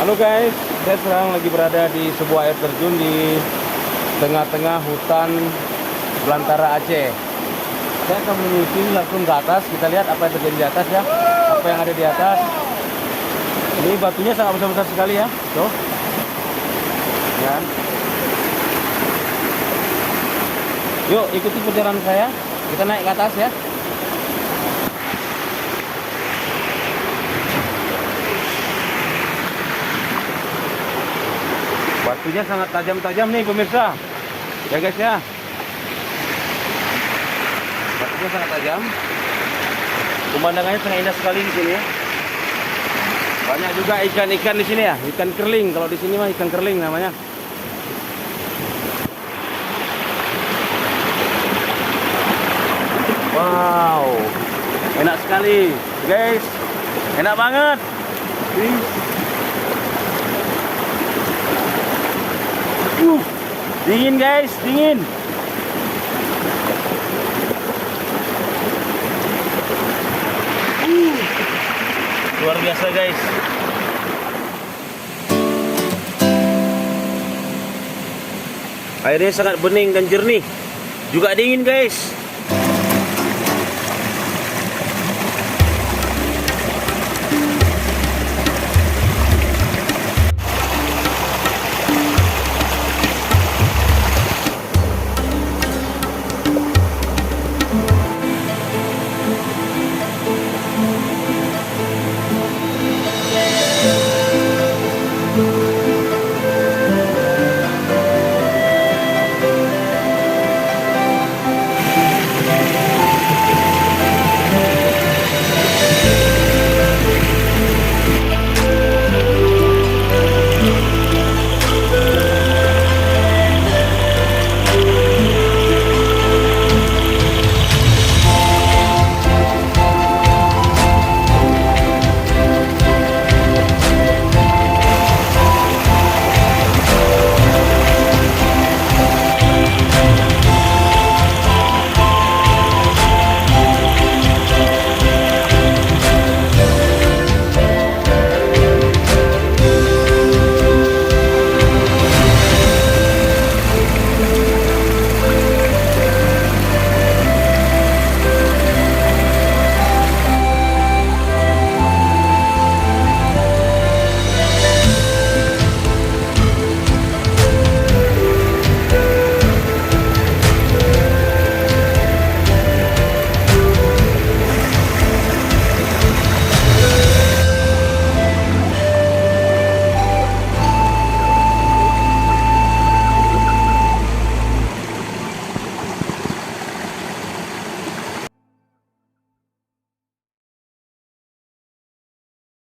Halo guys, saya sekarang lagi berada di sebuah air terjun di tengah-tengah hutan belantara Aceh. Saya akan menuju langsung ke atas. Kita lihat apa yang terjadi di atas ya, apa yang ada di atas. Ini batunya sangat besar-besar sekali ya, tuh. Ya. Yuk ikuti perjalanan saya. Kita naik ke atas ya. Batunya sangat tajam-tajam nih pemirsa. Ya guys ya. Batunya sangat tajam. Pemandangannya sangat indah sekali di sini ya. Banyak juga ikan-ikan di sini ya, ikan kerling. Kalau di sini mah ikan kerling namanya. Wow, enak sekali, guys. Enak banget. Dingin guys, dingin. Luar biasa guys. Airnya sangat bening dan jernih. Juga dingin guys.